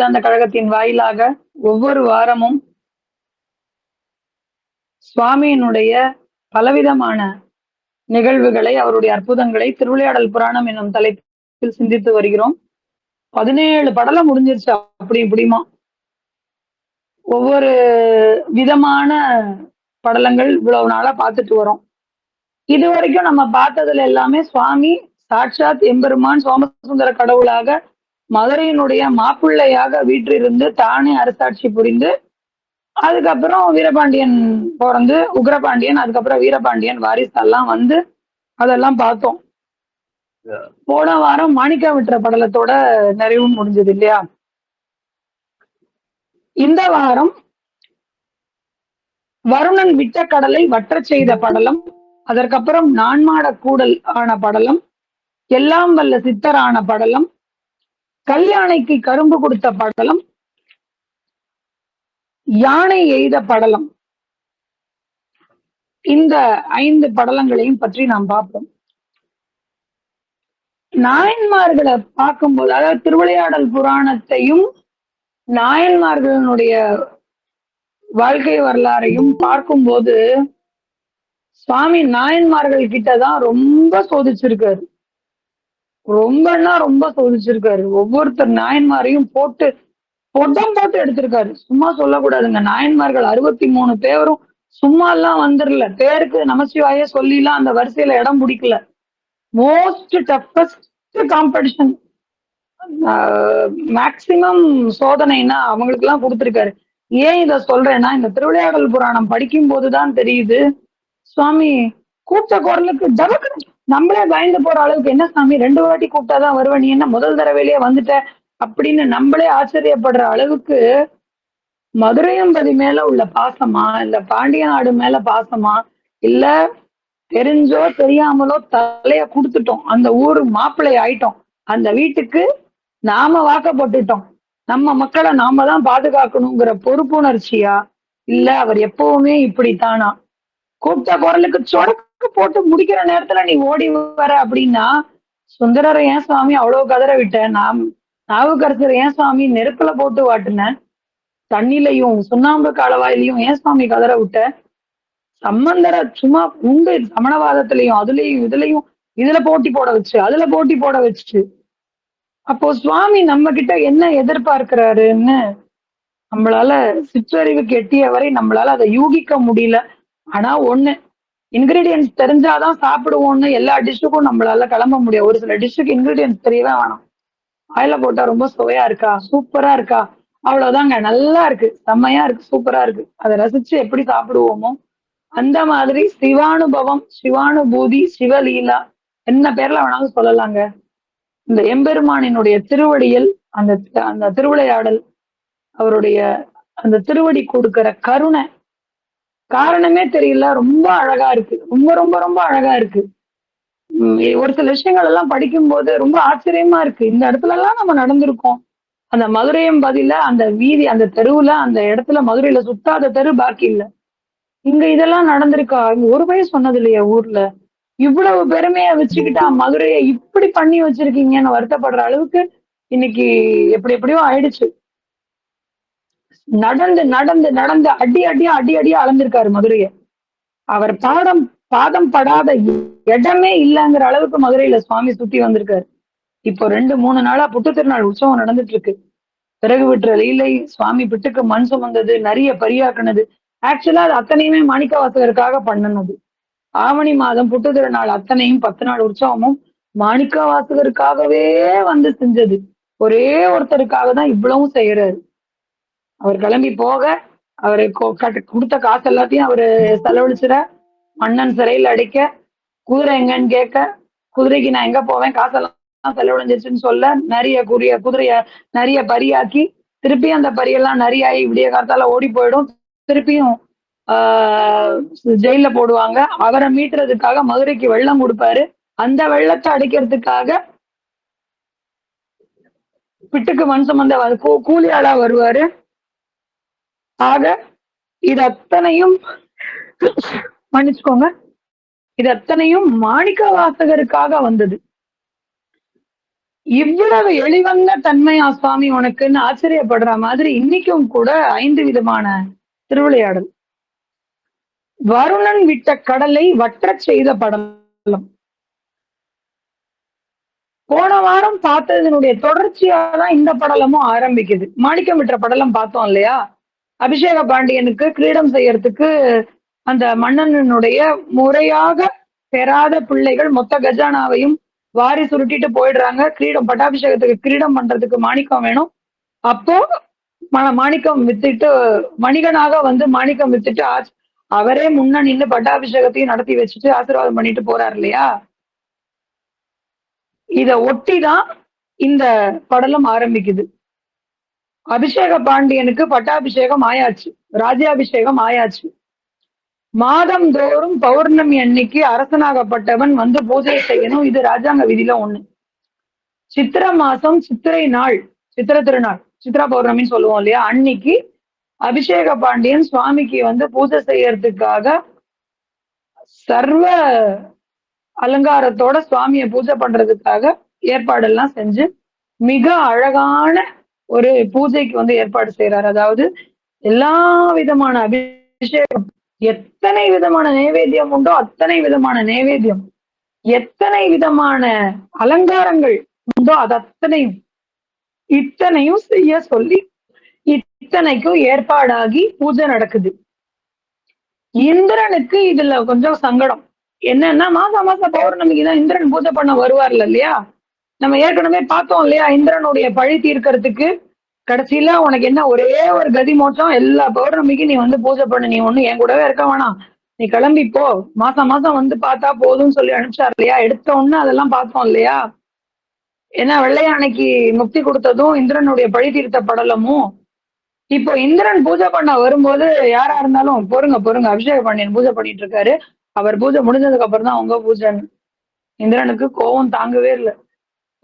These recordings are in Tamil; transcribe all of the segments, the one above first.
சித்தாந்த கழகத்தின் வாயிலாக ஒவ்வொரு வாரமும் சுவாமியினுடைய பலவிதமான நிகழ்வுகளை, அவருடைய அற்புதங்களை திருவிளையாடல் புராணம் என்னும் தலைப்பில் சிந்தித்து வருகிறோம். 17 படலம் முடிஞ்சிருச்சு அப்படி இப்படிமா. ஒவ்வொரு விதமான படலங்கள் இவ்வளவு நாளா பார்த்துட்டு வரோம். இது வரைக்கும் நம்ம பார்த்ததுல எல்லாமே சுவாமி சாட்சாத் எம்பெருமான் சோமசுந்தர கடவுளாக மதுரையினுடைய மாப்பிள்ளையாக வீற்றிருந்து தானே அரசாட்சி புரிந்து, அதுக்கப்புறம் வீரபாண்டியன் பிறந்து உக்ரபாண்டியன், அதுக்கப்புறம் வீரபாண்டியன் வாரிசெல்லாம் வந்து அதெல்லாம் பார்த்தோம். போன வாரம் மாணிக்கா விட்டுற படலத்தோட நிறைவு முடிஞ்சது இல்லையா? இந்த வாரம் வருணன் விட்ட கடலை வற்ற செய்த படலம், அதற்கப்புறம் நான்மாட கூடல் ஆன படலம், எல்லாம் வல்ல சித்தர் ஆன படலம், கல்யாணைக்கு கரும்பு கொடுத்த படலம், யானை எய்த படலம். இந்த 5 படலங்களையும் பற்றி நாம் பார்ப்போம். நாயன்மார்களை பார்க்கும்போது, அதாவது திருவிளையாடல் புராணத்தையும் நாயன்மார்களுடைய வாழ்க்கை வரலாறையும் பார்க்கும்போது சுவாமி நாயன்மார்கள் கிட்டதான் ரொம்ப சோதிச்சிருக்காரு. ரொம்ப சோதிச்சிருக்காரு. ஒவ்வொருத்தர் நாயன்மாரையும் போட்டு எடுத்திருக்காரு. சும்மா சொல்லக்கூடாதுங்க. நாயன்மார்கள் 63 பேரும் சும்மா எல்லாம் வந்துடல. பேருக்கு நமசிவாயே சொல்லிலாம் அந்த வரிசையில இடம் பிடிக்கல. மோஸ்ட் டஃபஸ்ட் காம்படிஷன், மேக்சிமம் சோதனைன்னா அவங்களுக்கு எல்லாம் கொடுத்திருக்காரு. ஏன் இத சொல்றேன்னா, இந்த திருவிளையாடல் புராணம் படிக்கும் போதுதான் தெரியுது, சுவாமி கூப்பிட்ட குரலுக்கு டபக்கு நம்மளே பயந்து போற அளவுக்கு, என்ன சாமி 2 வாட்டி கூப்பிட்டாதான் வருவ, நீ என்ன முதல் தடவையிலேயே வந்துட்ட அப்படின்னு நம்மளே ஆச்சரியப்படுற அளவுக்கு மதுரையம்பதி மேல உள்ள பாசமா, இல்ல பாண்டிய நாடு மேல பாசமா, இல்ல தெரிஞ்சோ தெரியாமலோ தலைய கொடுத்துட்டோம், அந்த ஊர் மாப்பிள்ளை ஆயிட்டோம், அந்த வீட்டுக்கு நாம வாக்கப்பட்டுட்டோம், நம்ம மக்களை நாம தான் பாதுகாக்கணுங்கிற பொறுப்புணர்ச்சியா, இல்ல அவர் எப்பவுமே இப்படித்தானா, கூப்பிட்ட குரலுக்கு சொடக்கு போட்டு முடிக்கிற நேரத்துல நீ ஓடி வர அப்படின்னா, சுந்தரரை ஏன் சுவாமி அவ்வளவு கதற விட்ட, நாவுக்கரசர் ஏன் சுவாமி நெருப்புல போட்டு வாட்டுன, தண்ணிலையும் சுண்ணாம்பு காலவாயிலையும் ஏன் சுவாமி கதற விட்ட, சம்பந்தர சும்மா உண்டு சமணவாதத்திலையும் அதுலயும் இதுல போட்டி போட வச்சு, அதுல போட்டி போட வச்சு, அப்போ சுவாமி நம்ம கிட்ட என்ன எதிர்பார்க்கிறாருன்னு நம்மளால சிற்றறிவுக்கு எட்டிய வரை நம்மளால அதை யூகிக்க முடியல. ஆனா ஒண்ணு, இன்கிரீடியன்ஸ் தெரிஞ்சாதான் சாப்பிடுவோம்னு எல்லா டிஷ்ஷுக்கும் நம்மளால கிளம்ப முடியாது. ஒரு சில டிஷ்ஷுக்கு இன்கிரீடியன்ஸ் தெரியவே வேணாம். ஆயில போட்டா ரொம்ப சுவையா இருக்கா, சூப்பரா இருக்கா, அவ்வளவுதாங்க, நல்லா இருக்கு, செம்மையா இருக்கு, சூப்பரா இருக்கு, அதை ரசிச்சு எப்படி சாப்பிடுவோமோ அந்த மாதிரி சிவானுபவம், சிவானுபூதி, சிவலீலா என்ன பேர்ல வேணாலும் சொல்லலாங்க. இந்த எம்பெருமானினுடைய திருவடியில் அந்த அந்த திருவிளையாடல், அவருடைய அந்த திருவடி கொடுக்கிற கருணை காரணமே தெரியல, ரொம்ப அழகா இருக்கு, ரொம்ப அழகா இருக்கு. ஒரு சில விஷயங்கள் எல்லாம் படிக்கும் போது ரொம்ப ஆச்சரியமா இருக்கு. இந்த இடத்துல எல்லாம் நம்ம நடந்திருக்கோம். அந்த மதுரையம்பதியில அந்த வீதி, அந்த தெருவுல, அந்த இடத்துல மதுரையில சுத்தாத தெரு பாக்கி இல்ல. இங்க இதெல்லாம் நடந்திருக்கா, இங்க ஒரு பையன் சொன்னது இல்லையா ஊர்ல, இவ்வளவு பெருமையை வச்சுக்கிட்டா மதுரையை இப்படி பண்ணி வச்சிருக்கீங்கன்னு வருத்தப்படுற அளவுக்கு இன்னைக்கு எப்படியோ ஆயிடுச்சு. நடந்து அடி அடியா அளந்திருக்காரு மதுரைய. அவர் பாதம் படாத இடமே இல்லைங்கிற அளவுக்கு மதுரையில சுவாமி சுத்தி வந்திருக்காரு. இப்போ 2-3 நாளா புட்டு திருநாள் உற்சவம் நடந்துட்டு இருக்கு. பிறகு விட்டுற லீலை, சுவாமி பிட்டுக்கு மண் சுமந்தது, நிறைய பரியாக்குனது, ஆக்சுவலா அது அத்தனையுமே மாணிக்க வாசகருக்காக பண்ணுனது. ஆவணி மாதம் புட்டு திருநாள் அத்தனையும் 10 நாள் உற்சவமும் மாணிக்க வாசகருக்காகவே வந்து செஞ்சது. ஒரே ஒருத்தருக்காக தான் இவ்வளவும் செய்யறாரு. அவர் கிளம்பி போக, அவரு கொடுத்த காசு எல்லாத்தையும் அவரு செலவழிச்சிட, மன்னன் சிறையில் அடைக்க, குதிரை எங்கன்னு கேட்க, குதிரைக்கு நான் எங்க போவேன், காசெல்லாம் செலவழிஞ்சிருச்சுன்னு சொல்ல, குதிரைய நிறைய பரியாக்கி, திருப்பி அந்த பரியெல்லாம் நரியாயி விடிய காத்தால ஓடி போயிடும், திருப்பியும் ஜெயில போடுவாங்க. அவரை மீட்டுறதுக்காக மதுரைக்கு வெள்ளம் கொடுப்பாரு. அந்த வெள்ளத்தை அடிக்கிறதுக்காக பிட்டுக்கு மண் சுமந்த கூலி ஆளா வருவாரு. ஆக இது அத்தனையும் மன்னிச்சுக்கோங்க, இது அத்தனையும் மாணிக்க வாசகருக்காக வந்தது. இவ்வளவு எளிவந்த தன்மையா சுவாமி உனக்குன்னு ஆச்சரியப்படுற மாதிரி இன்னைக்கும் கூட 5 விதமான திருவிளையாடல். வருணன் விட்ட கடலை வற்றச் செய்த படலம். போன வாரம் பார்த்ததனுடைய தொடர்ச்சியா தான் இந்த படலமும் ஆரம்பிக்குது. மாணிக்கம் விட்ட படலம் பார்த்தோம் இல்லையா? அபிஷேக பாண்டியனுக்கு கிரீடம் செய்யறதுக்கு அந்த மன்னனுடைய முறையாக பெறாத பிள்ளைகள் மொத்த கஜானாவையும் வாரி சுருட்டிட்டு போயிடுறாங்க. கிரீடம் பட்டாபிஷேகத்துக்கு கிரீடம் பண்றதுக்கு மாணிக்கம் வேணும். அப்போ மாணிக்கம் வித்துட்டு வணிகனாக வந்து மாணிக்கம் வித்துட்டு அவரே முன்ன நின்று பட்டாபிஷேகத்தையும் நடத்தி வச்சுட்டு ஆசீர்வாதம் பண்ணிட்டு போறாரு இல்லையா? இத ஒட்டிதான் இந்த படலம் ஆரம்பிக்குது. அபிஷேக பாண்டியனுக்கு பட்டாபிஷேகம் ஆயாச்சு, ராஜ்யாபிஷேகம் ஆயாச்சு. மாதம் தோறும் பௌர்ணமி அன்னைக்கு அரசனாகப்பட்டவன் வந்து பூஜை செய்யணும். இது ராஜாங்க விதியில ஒண்ணு. சித்திர மாசம் சித்திரை நாள், சித்திர திருநாள், சித்ரா பௌர்ணமின்னு சொல்லுவோம் இல்லையா? அன்னைக்கு அபிஷேக பாண்டியன் சுவாமிக்கு வந்து பூஜை செய்யறதுக்காக சர்வ அலங்காரத்தோட சுவாமியை பூஜை பண்றதுக்காக ஏற்பாடெல்லாம் செஞ்சு மிக அழகான ஒரு பூஜைக்கு வந்து ஏற்பாடு செய்யறாரு. அதாவது எல்லா விதமான அபிஷேகம், எத்தனை விதமான நைவேத்தியம் உண்டோ அத்தனை விதமான நைவேத்தியம், எத்தனை விதமான அலங்காரங்கள் உண்டோ அது அத்தனையும் இத்தனையும் செய்ய சொல்லி இத்தனைக்கும் ஏற்பாடாகி பூஜை நடக்குது. இந்திரனுக்கு இதுல கொஞ்சம் சங்கடம். என்னன்னா மாசம் மாசம் பௌர்ணமிக்கு தான் இந்திரன் பூஜை பண்ண வருவார்ல இல்லையா? நம்ம ஏற்கனவே பார்த்தோம் இல்லையா? இந்திரனுடைய பழி தீர்க்கறதுக்கு கடைசியில உனக்கு என்ன ஒரே ஒரு கதி மோட்சம், எல்லா பௌர்ணமிக்கு நீ வந்து பூஜை பண்ணு, நீ ஒண்ணு என் கூடவே இருக்க வேணாம், நீ கிளம்பி போ, மாசம் மாசம் வந்து பார்த்தா போதும்னு சொல்லி அனுப்பிச்சார் இல்லையா? எடுத்த உடனே அதெல்லாம் பார்த்தோம் இல்லையா? ஏன்னா வெள்ளை யானைக்கு முக்தி கொடுத்ததும் இந்திரனுடைய பழி தீர்த்த படலமும். இப்போ இந்திரன் பூஜை பண்ண வரும்போது யாரா இருந்தாலும் பொறுங்க பொறுங்க, அபிஷேக பாண்டியன் பூஜை பண்ணிட்டு இருக்காரு, அவர் பூஜை முடிஞ்சதுக்கு அப்புறம் தான் உங்க பூஜைன்னு. இந்திரனுக்கு கோபம் தாங்கவே இல்லை.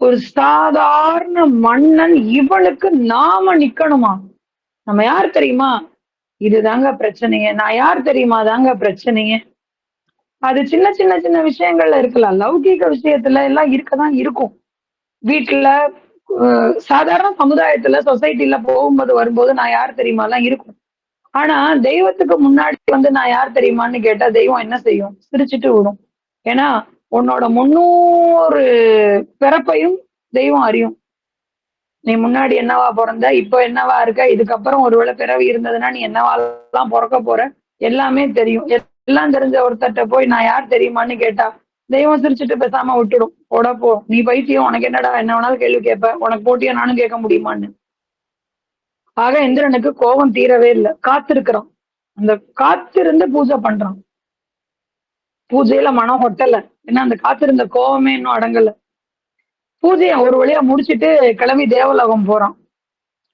ஒரு சாதாரண மன்னன் இவனுக்கு நாம நிக்கணுமா? நம்ம யார் தெரியுமா? இதுதாங்க பிரச்சனையே. நான் யார் தெரியுமா தாங்க பிரச்சனையே. அது சின்ன சின்ன சின்ன விஷயங்கள்ல இருக்கலாம், லௌகீக விஷயத்துல எல்லாம் இருக்கதான் இருக்கும். வீட்டுல சாதாரண சமுதாயத்துல சொசைட்டில போகும்போது வரும்போது நான் யார் தெரியுமா எல்லாம் இருக்கும். ஆனா தெய்வத்துக்கு முன்னாடி வந்து நான் யார் தெரியுமான்னு கேட்டா தெய்வம் என்ன செய்யும்? சிரிச்சுட்டு விடும். ஏன்னா உன்னோட 300 பிறப்பையும் தெய்வம் அறியும். நீ முன்னாடி என்னவா பிறந்த, இப்போ என்னவா இருக்க, இதுக்கப்புறம் ஒருவேளை பிறவி இருந்ததுன்னா நீ என்னவாலாம் பிறக்க போற, எல்லாமே தெரியும். எல்லாம் தெரிஞ்ச ஒருத்தட்ட போய் நான் யார் தெரியுமான்னு கேட்டா தெய்வம் சிரிச்சுட்டு பேசாம விட்டுடும். போ, நீ பைத்தியம், உனக்கு என்னடா, என்ன வேணாலும் கேள்வி கேட்ப, உனக்கு போட்டியா நானும் கேட்க முடியுமான்னு. ஆக இந்திரனுக்கு கோபம் தீரவே இல்லை, காத்திருக்கிறான். அந்த காத்திருந்து பூஜை பண்றான். பூஜையில மனம் ஒட்டல, ஏன்னா அந்த காத்திருந்த கோபமே இன்னும் அடங்கல. பூஜையை ஒரு வழியா முடிச்சிட்டு கிளம்பி தேவலோகம் போறான்.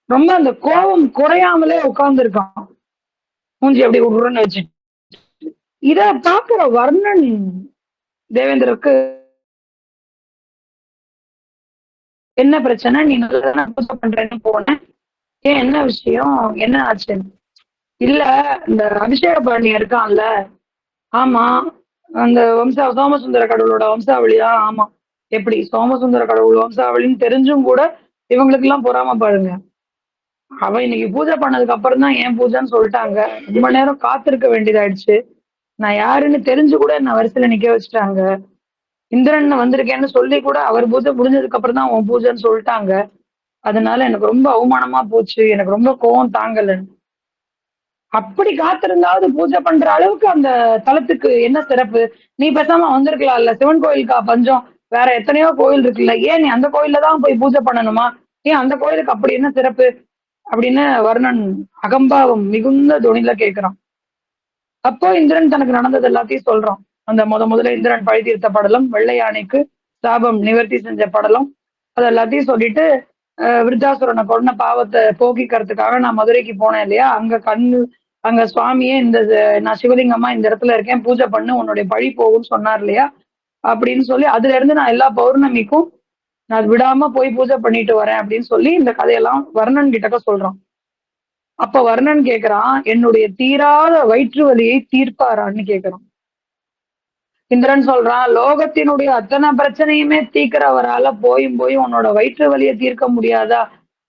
ரொம்ப அந்த கோபம் குறையாமலே உட்கார்ந்து இருக்கான், மூஞ்சி அப்படி உருன்னு வச்சுட்டு. இத பாக்குற வர்ணன் தேவேந்திரருக்கு என்ன பிரச்சனை, நீ நல்லா பூஜை பண்றேன்னு போனேன், ஏன் என்ன விஷயம், என்ன ஆச்சு? இல்ல இந்த அபிஷேக பாண்டியன் இருக்கான்ல, ஆமா அந்த சோமசுந்தர கடவுளோட வம்சாவளியா? ஆமா. எப்படி சோமசுந்தர கடவுள் வம்சாவளின்னு தெரிஞ்சும் கூட இவங்களுக்கு எல்லாம் பொறாம பாருங்க. அவ இன்னைக்கு பூஜை பண்ணதுக்கு அப்புறம் தான் ஏன் பூஜைன்னு சொல்லிட்டாங்க. ரொம்ப நேரம் காத்திருக்க வேண்டியதாயிடுச்சு. நான் யாருன்னு தெரிஞ்சு கூட என்ன வரிசையில நிக்க வச்சுட்டாங்க. இந்திரன் வந்திருக்கேன்னு சொல்லி கூட அவர் பூஜை முடிஞ்சதுக்கு அப்புறம் தான் உன் பூஜைன்னு சொல்லிட்டாங்க. அதனால எனக்கு ரொம்ப அவமானமா போச்சு, எனக்கு ரொம்ப கோவம் தாங்கலன்னு. அப்படி காத்திருந்தாவது பூஜை பண்ற அளவுக்கு அந்த தலத்துக்கு என்ன சிறப்பு? நீ பேசாம வந்திருக்கலாம்ல, சிவன் கோயிலுக்கா பஞ்சம், வேற எத்தனையோ கோயில் இருக்குல்ல, ஏன் நீ அந்த கோயில்ல தான் போய் பூஜை பண்ணணுமா? ஏன் அந்த கோயிலுக்கு அப்படி என்ன சிறப்பு அப்படின்னு வர்ணன் அகம்பாவம் மிகுந்த துணில கேட்கிறான். அப்போ இந்திரன் தனக்கு நடந்தது எல்லாத்தையும் சொல்றான். அந்த முதல்ல இந்திரன் பழி தீர்த்த படலம், வெள்ளை யானைக்கு சாபம் நிவர்த்தி செஞ்ச படலம், அது எல்லாத்தையும் சொல்லிட்டு விருத்தாசுரனை கொண்ட பாவத்தை போக்கிக்கிறதுக்காக நான் மதுரைக்கு போனேன் இல்லையா, அங்க சுவாமியே நான் சிவலிங்கம்மா இந்த இடத்துல இருக்கேன், பூஜை பண்ணு, உன்னுடைய பழி போகும்னு சொன்னார் இல்லையா, அப்படின்னு சொல்லி அதுல இருந்து நான் எல்லா பௌர்ணமிக்கும் நான் விடாம போய் பூஜை பண்ணிட்டு வரேன் அப்படின்னு சொல்லி இந்த கதையெல்லாம் வர்ணன் கிட்டக்க சொல்றான். அப்ப வர்ணன் கேக்குறான், என்னுடைய தீராத வயிற்று வலியை தீர்ப்பாரான்னு கேக்குறான். இந்திரன் சொல்றான், லோகத்தினுடைய அத்தனை பிரச்சனையுமே தீர்க்கிறவரால போயும் போய் உன்னோட வயிற்று வலியை தீர்க்க முடியாதா?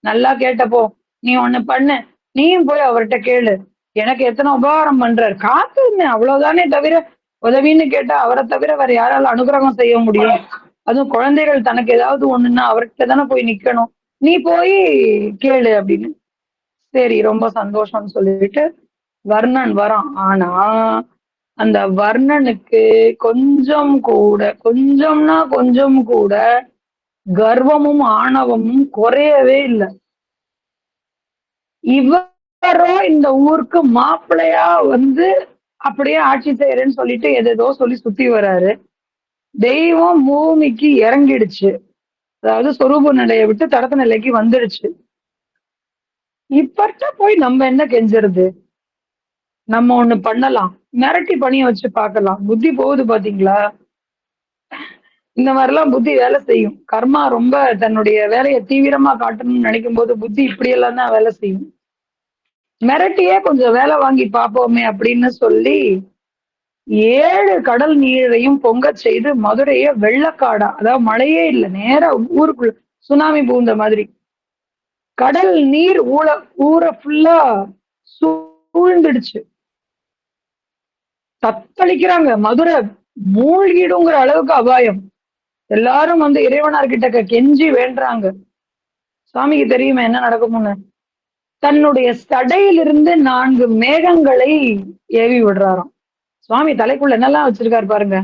நல்லா கேட்டப்போ, நீ ஒண்ணு பண்ணு, நீயும் போய் அவர்கிட்ட கேளு, எனக்கு எத்தனை உபகாரம் பண்றார், காத்திருந்தேன் அவ்வளவுதானே தவிர உதவின்னு கேட்டா அவரை தவிர வேற யாரால அனுகிரகம் செய்ய முடியும்? அதுவும் குழந்தைகள் தனக்கு ஏதாவது ஒண்ணுன்னா அவர்கிட்ட தானே போய் நிக்கணும், நீ போய் கேளு அப்படின்னு. சரி ரொம்ப சந்தோஷம்னு சொல்லிட்டு வர்ணன் வரான். ஆனா அந்த வர்ணனுக்கு கொஞ்சம்னா கொஞ்சம் கூட கர்வமும் ஆணவமும் குறையவே இல்லை. இவரோ இந்த ஊருக்கு மாப்பிள்ளையா வந்து அப்படியே ஆட்சி செய்யறேன்னு சொல்லிட்டு எதேதோ சொல்லி சுத்தி வர்றாரு. தெய்வம் பூமிக்கு இறங்கிடுச்சு, அதாவது சொரூப நிலையை விட்டு தடத்த நிலைக்கு வந்துடுச்சு. இப்பட்ட போய் நம்ம என்ன கெஞ்சுறது? நம்ம ஒண்ணு பண்ணலாம், மிரட்டி பணிய வச்சு பார்க்கலாம். புத்தி போகுது பாத்தீங்களா? இந்த மாதிரிலாம் புத்தி வேலை செய்யும். கர்மா ரொம்ப தன்னுடைய வேலையை தீவிரமா காட்டணும்னு நினைக்கும் போது புத்தி இப்படியெல்லாம் தான் வேலை செய்யும். மிரட்டியே கொஞ்சம் வேலை வாங்கி பார்ப்போமே அப்படின்னு சொல்லி 7 கடல் நீரையும் பொங்க செய்து மதுரைய வெள்ளக்காடா, அதாவது மழையே இல்லை, நேரா ஊருக்குள்ள சுனாமி பூந்த மாதிரி கடல் நீர் ஊரை ஃபுல்லா சூழ்ந்துடுச்சு. தத்தளிக்கிறாங்க. மதுரை மூழ்கிடுங்கிற அளவுக்கு அபாயம். எல்லாரும் வந்து இறைவனார்கிட்ட கெஞ்சி வேண்டுறாங்க. சுவாமிக்கு தெரியுமா என்ன நடக்கும்னு? தன்னுடைய சடையிலிருந்து 4 மேகங்களை ஏவி விடுறாராம். சுவாமி தலைக்குள்ள என்னெல்லாம் வச்சிருக்காரு பாருங்க.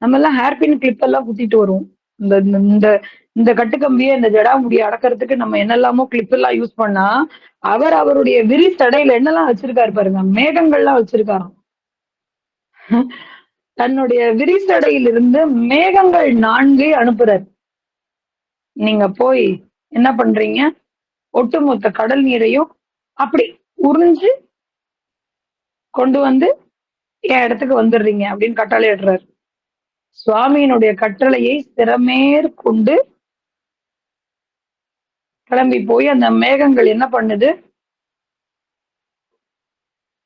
நம்ம எல்லாம் ஹேர்பின் கிளிப் எல்லாம் குத்திட்டு வருவோம். இந்த இந்த இந்த கட்டுக்கம்பியை இந்த ஜடாமுடியை அடக்கிறதுக்கு நம்ம என்னெல்லாமோ கிளிப் எல்லாம் யூஸ் பண்ணா, அவர் அவருடைய விரி சடையில என்னெல்லாம் வச்சிருக்காரு பாருங்க, மேகங்கள்லாம் வச்சிருக்காராம். தன்னுடைய விரிசடையிலிருந்து மேகங்கள் 4 அனுப்புறார். நீங்க போய் என்ன பண்றீங்க, ஒட்டுமொத்த கடல் நீரையும் அப்படி உறிஞ்சு கொண்டு வந்து என் இடத்துக்கு வந்துடுறீங்க அப்படின்னு கட்டளையிடுறார். சுவாமியினுடைய கட்டளையை சிறமேற்கொண்டு கிளம்பி போய் அந்த மேகங்கள் என்ன பண்ணுது,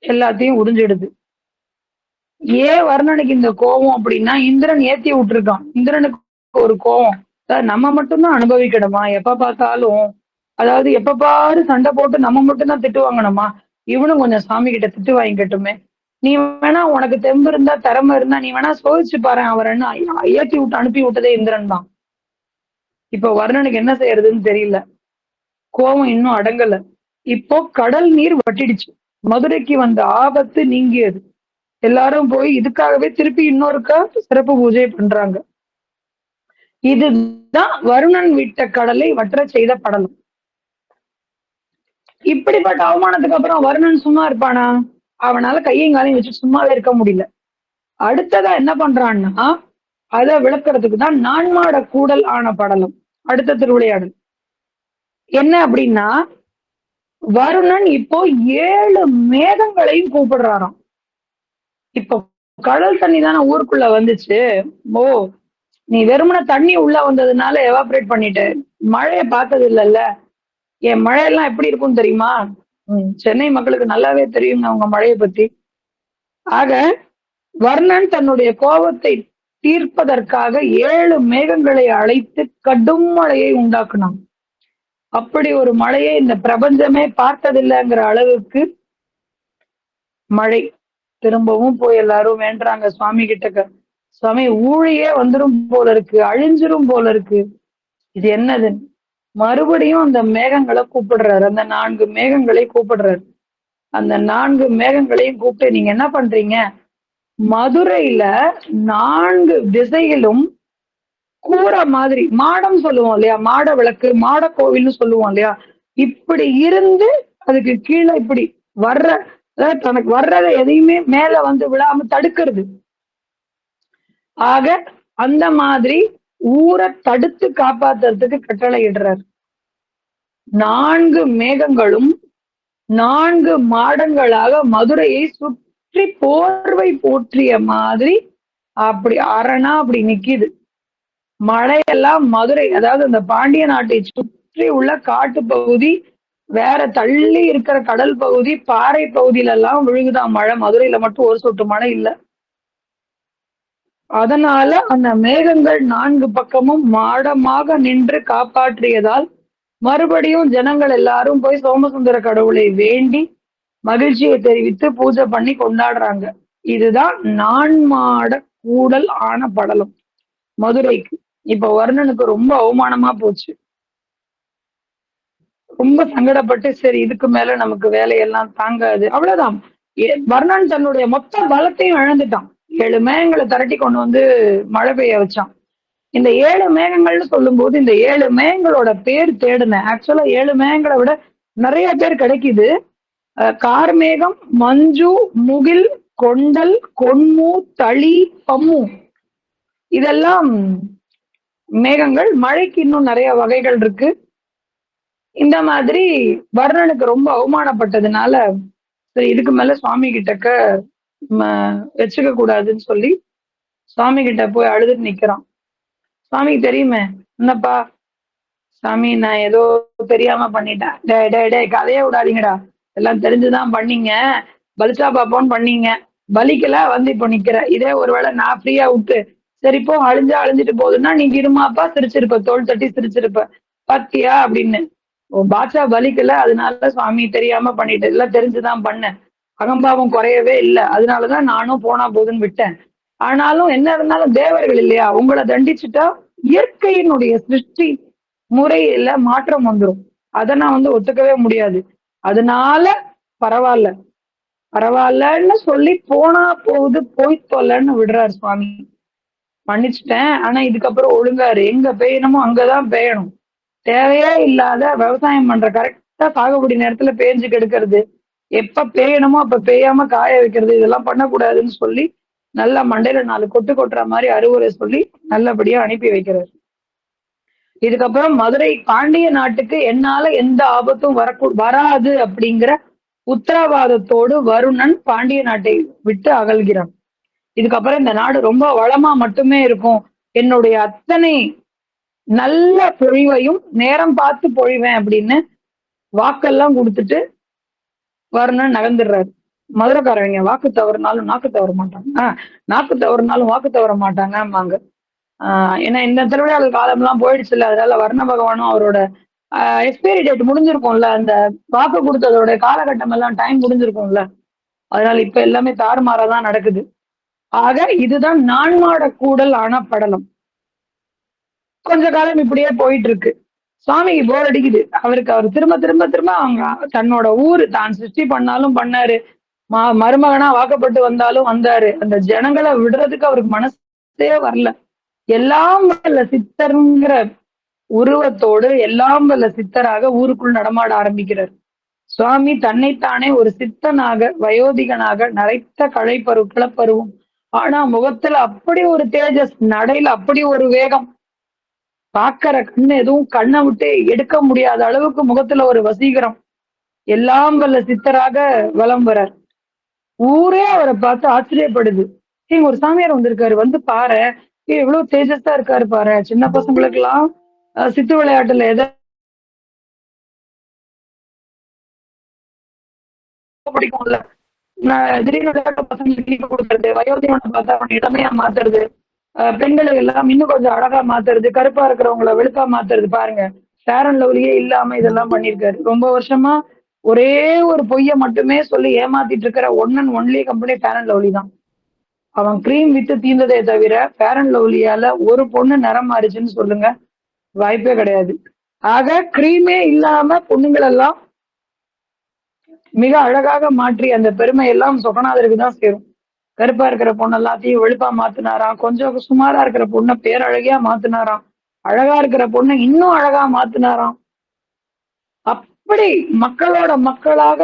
எல்லாத்தையும் உறிஞ்சிடுது. ஏன் வர்ணனுக்கு இந்த கோபம் அப்படின்னா, இந்திரன் ஏத்தி விட்டுருக்கான். இந்திரனுக்கு ஒரு கோபம், நம்ம மட்டும்தான் அனுபவிக்கணுமா எப்ப பார்த்தாலும், அதாவது எப்ப பாரு சண்டை போட்டு நம்ம மட்டும்தான் திட்டு வாங்கணுமா? இவனும் கொஞ்சம் சாமி கிட்ட திட்டு வாங்கிக்கட்டுமே. நீ வேணா உனக்கு தெம்பு இருந்தா திறமை இருந்தா நீ வேணா சோதிச்சு பாரு அவரன்னு ஏத்தி விட்டு அனுப்பி விட்டதே இந்திரன் தான். இப்ப வர்ணனுக்கு என்ன செய்யறதுன்னு தெரியல. கோபம் இன்னும் அடங்கல. இப்போ கடல் நீர் வட்டிடுச்சு. மதுரைக்கு வந்த ஆபத்து நீங்கியது. எல்லாரும் போய் இதுக்காகவே திருப்பி இன்னொருக்கா சிறப்பு பூஜை பண்றாங்க. இதுதான் வருணன் விட்ட கடலை வற்ற செய்த படலம். இப்படிப்பட்ட அவமானத்துக்கு அப்புறம் வருணன் சும்மா இருப்பானா? அவனால கையும் காலையும் வச்சு சும்மாவே இருக்க முடியல. அடுத்ததா என்ன பண்றான்னா, அதை விளக்குறதுக்கு தான் நான்மாட கூடல் ஆன படலம் அடுத்த திருவிளையாடல். என்ன அப்படின்னா, வருணன் இப்போ 7 மேகங்களையும் கூப்பிடுறாராம். இப்போ கடல் தண்ணி தானே ஊருக்குள்ள வந்துச்சு. ஓ, நீ வெறுமன தண்ணி உள்ள வந்ததுனால எவாபரேட் பண்ணிட்டு மழையை பார்த்தது இல்லைல்ல. என் மழையெல்லாம் எப்படி இருக்கும்னு தெரியுமா? சென்னை மக்களுக்கு நல்லாவே தெரியுங்க அவங்க மழையை பத்தி. ஆக வர்ணன் தன்னுடைய கோபத்தை தீர்ப்பதற்காக 7 மேகங்களை அழைத்து கடும் மழையை உண்டாக்குனான். அப்படி ஒரு மழையை இந்த பிரபஞ்சமே பார்த்ததில்லைங்கிற அளவுக்கு மழை. திரும்பவும் போய் எல்லாரும் வேண்டுறாங்க சுவாமி கிட்டக்க. சுவாமி ஊழியே வந்துரும் போல இருக்கு, அழிஞ்சிரும் போல இருக்கு, இது என்னது? மறுபடியும் அந்த மேகங்களை கூப்பிடுறாரு. அந்த 4 மேகங்களை கூப்பிடுறாரு. அந்த 4 மேகங்களையும் கூப்பிட்டு நீங்க என்ன பண்றீங்க, மதுரையில 4 திசையிலும் கூரை மாதிரி மாடம் சொல்லுவோம் இல்லையா, மாட விளக்கு மாட கோவில்னு சொல்லுவோம் இல்லையா, இப்படி இருந்து அதுக்கு கீழே இப்படி வர்ற, அதாவது தனக்கு வர்றதை எதையுமே மேல வந்து விழாம தடுக்கிறது. ஆக அந்த மாதிரி ஊரை தடுத்து காப்பாத்துறதுக்கு கட்டளை இடுறார். 4 மேகங்களும் 4 மாடங்களாக மதுரையை சுற்றி போர்வை போற்றிய மாதிரி அப்படி அரணா அப்படி நிக்கிது. மழையெல்லாம் மதுரை, அதாவது அந்த பாண்டிய நாட்டை சுற்றி உள்ள காட்டு பகுதி, வேற தள்ளி இருக்கிற கடல் பகுதி, பாறை பகுதியில எல்லாம் விழுகுதான் மழை. மதுரையில மட்டும் ஒரு சொட்டு மழை இல்ல. அதனால அந்த மேகங்கள் 4 பக்கமும் மாடமாக நின்று காப்பாற்றியதால் மறுபடியும் ஜனங்கள் எல்லாரும் போய் சோமசுந்தர கடவுளை வேண்டி மகிழ்ச்சியை தெரிவித்து பூஜை பண்ணி கொண்டாடுறாங்க. இதுதான் நான்மாட கூடல் ஆன படலம் மதுரைக்கு. இப்ப வர்ணனுக்கு ரொம்ப அவமானமா போச்சு. ரொம்ப சங்கடப்பட்டு சரி இதுக்கு மேல நமக்கு வேலையெல்லாம் தாங்காது. அவ்வளவுதான். வர்ணன் தன்னுடைய மொத்த பலத்தையும் இழந்துட்டான். 7 மேகங்களை திரட்டி கொண்டு வந்து மழை பெய்ய வச்சான். இந்த 7 மேகங்கள்னு சொல்லும்போது இந்த 7 மேகங்களோட பேர் தேடுனேன். ஆக்சுவலா 7 மேகங்களை விட நிறைய பேர் கிடைக்குது. கார்மேகம், மஞ்சு, முகில், கொண்டல், கொன்மு, தளி, பம்மு இதெல்லாம் மேகங்கள். மழைக்கு இன்னும் நிறைய வகைகள் இருக்கு. இந்த மாதிரி வர்ணனுக்கு ரொம்ப அவமானப்பட்டதுனால சரி இதுக்கு மேல சுவாமி கிட்டக்க வச்சுக்க கூடாதுன்னு சொல்லி சுவாமி கிட்ட போய் அழுதுட்டு நிக்கிறான். சுவாமிக்கு தெரியுமே, என்னப்பா சாமி நான் ஏதோ தெரியாம பண்ணிட்டேன். டே டே டே கதையே விடாதீங்கடா, எல்லாம் தெரிஞ்சுதான் பண்ணீங்க, பலிச்சா பாப்போன்னு பண்ணீங்க, பலிக்கல வந்து இப்போ நிக்கிற. இதே ஒருவேளை நான் ஃப்ரீயா விட்டு சரி இப்போ அழிஞ்சா அழிஞ்சிட்டு போகுதுன்னா நீ இருமாப்பா சிரிச்சிருப்ப, தோல் தட்டி சிரிச்சிருப்ப, பாத்தியா அப்படின்னு. பாட்சா பலிக்கல, அதனால சுவாமி தெரியாம பண்ணிட்டு எல்லாம் தெரிஞ்சுதான் பண்ணேன், அகம்பாவம் குறையவே இல்லை, அதனாலதான் நானும் போனா போதுன்னு விட்டேன். ஆனாலும் என்ன இருந்தாலும் தேவர்கள் இல்லையா, உங்களை தண்டிச்சுட்டா இயற்கையினுடைய சிருஷ்டி முறையில மாற்றம் வந்துடும். அதை நான் ஒத்துக்கவே முடியாது. அதனால பரவாயில்ல பரவாயில்லன்னு சொல்லி போனா போகுது போய் தொல்லன்னு விடுறாரு சுவாமி. மன்னிச்சுட்டேன், ஆனா இதுக்கப்புறம் ஒழுங்காரு, எங்க பெய்யணுமோ அங்கதான் பெய்யணும். தேவையே இல்லாத விவசாயம் பண்ற கரெக்டா சாகுபடி நேரத்துல பேஞ்சு கெடுக்கிறது, எப்ப பெய்யணுமோ அப்ப பெய்யாம காய வைக்கிறது, இதெல்லாம் பண்ணக்கூடாதுன்னு சொல்லி நல்லா மண்டையில 4 கொட்டு கொட்டுற மாதிரி அறிவுரை சொல்லி நல்லபடியா அனுப்பி வைக்கிறார். இதுக்கப்புறம் மதுரை பாண்டிய நாட்டுக்கு என்னால எந்த ஆபத்தும் வராது அப்படிங்கிற உத்தரவாதத்தோடு வருணன் பாண்டிய நாட்டை விட்டு அகல்கிறான். இதுக்கப்புறம் இந்த நாடு ரொம்ப வளமா மட்டுமே இருக்கும், என்னுடைய அத்தனை நல்ல பொழிவையும் நேரம் பார்த்து பொழிவேன் அப்படின்னு வாக்கெல்லாம் கொடுத்துட்டு வருணன் நகர்ந்துடுறாரு. மதுரைக்காரங்க வாக்கு தவறுனாலும் நாக்கு தவற மாட்டாங்க, நாக்கு தவறுனாலும் வாக்கு தவற மாட்டாங்க. ஏன்னா இந்த திருவிழாக்கள் காலம் எல்லாம் போயிடுச்சு இல்ல, அதனால வர்ண பகவானும் அவரோட எக்ஸ்பைரி டேட் முடிஞ்சிருக்கும்ல, அந்த வாக்கு கொடுத்ததோட காலகட்டம் எல்லாம் டைம் முடிஞ்சிருக்கும்ல, அதனால இப்ப எல்லாமே தாறுமாறாதான் நடக்குது. ஆக இதுதான் நான்மாட கூடல் ஆன படலம். கொஞ்ச காலம் இப்படியே போயிட்டு இருக்கு. சுவாமிக்கு போர் அடிக்குது. அவர் திரும்ப திரும்ப திரும்ப அவங்க தன்னோட ஊரு தான் சிருஷ்டி பண்ணாலும் பண்ணாரு, மருமகனா வாக்கப்பட்டு வந்தாலும் வந்தாரு, அந்த ஜனங்களை விடுறதுக்கு அவருக்கு மனசே வரல. எல்லாம் வல்ல சித்தருங்கிற உருவத்தோடு எல்லாம் வல்ல சித்தராக ஊருக்குள் நடமாட ஆரம்பிக்கிறார். சுவாமி தன்னைத்தானே ஒரு சித்தனாக வயோதிகனாக நரைத்த கிளப்பருவும், ஆனா முகத்துல அப்படி ஒரு தேஜஸ், நடையில அப்படி ஒரு வேகம், பாக்குற கண்ணு எதுவும் கண்ணை விட்டு எடுக்க முடியாத அளவுக்கு முகத்துல ஒரு வசீகரம், எல்லாம் வல்ல சித்தராக வலம் வரார். ஊரே அவரை பார்த்து ஆச்சரியப்படுது. ஒரு சாமியார் வந்திருக்காரு, வந்து பாரு எவ்வளவு தேஜஸா இருக்காரு பாரு. சின்ன பசங்களுக்கு எல்லாம் சித்து விளையாட்டுல எதை பிடிக்கும்ல, திடீர்னு விளையாட்டு பசங்களுக்கு லீவு கொடுக்கறது, வயோதிகனை பார்த்தா அவனை இளமையா மாத்துறது, பெண்களை எல்லாம் இன்னும் கொஞ்சம் அழகா மாத்துறது, கருப்பா இருக்கிறவங்களை வெளுப்பா மாத்துறது. பாருங்க, ஃபேர் அண்ட் லவ்லியே இல்லாம இதெல்லாம் பண்ணிருக்காரு. ரொம்ப வருஷமா ஒரே ஒரு பொய்ய மட்டுமே சொல்லி ஏமாத்திட்டு இருக்கிற one and only company Fair and Lovely தான். அவன் கிரீம் வித்து தீர்ந்ததே தவிர ஃபேர் அண்ட் லவ்லியால ஒரு பொண்ணு நிறம் மாறிச்சுன்னு சொல்லுங்க, வாய்ப்பே கிடையாது. ஆக கிரீமே இல்லாம பொண்ணுங்கள் எல்லாம் மிக அழகாக மாற்றி அந்த பெருமை எல்லாம் சொகநாதருக்கு தான் சேரும். கருப்பா இருக்கிற பொண்ணு எல்லாத்தையும் வெளுப்பா மாத்தினாராம், கொஞ்சம் சுமாரா இருக்கிற பொண்ணை பேரழகியா மாத்தினாராம், அழகா இருக்கிற பொண்ணை இன்னும் அழகா மாத்தினாராம். அப்படி மக்களோட மக்களாக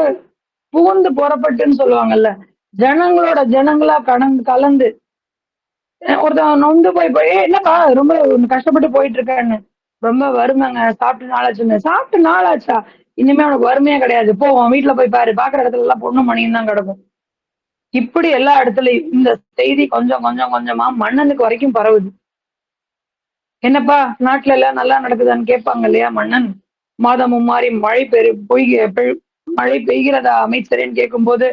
புகுந்து புறப்பட்டுன்னு சொல்லுவாங்கல்ல, ஜனங்களோட ஜனங்களா கலந்து ஒருத்தன் நொந்து போய் என்னப்பா ரொம்ப கஷ்டப்பட்டு போயிட்டு இருக்கேன்னு, ரொம்ப வறுமைங்க, சாப்பிட்டு நாளாச்சுன்னு. சாப்பிட்டு நாளாச்சா, இனிமே அவனுக்கு வறுமையே கிடையாது, போ உன் வீட்டுல போய் பாரு, பாக்குற இடத்துல எல்லாம் பொண்ணு மணியும் தான் கிடக்கும். இப்படி எல்லா இடத்துலயும் இந்த செய்தி கொஞ்சம் கொஞ்சம் கொஞ்சமா மன்னனுக்கு வரைக்கும் பரவுது. என்னப்பா நாட்டுல எல்லாம் நல்லா நடக்குதான்னு கேட்பாங்க இல்லையா மன்னன். மாதமும் மாறி மழை பெய்கிறதா அமைச்சரேன்னு கேட்கும்போது,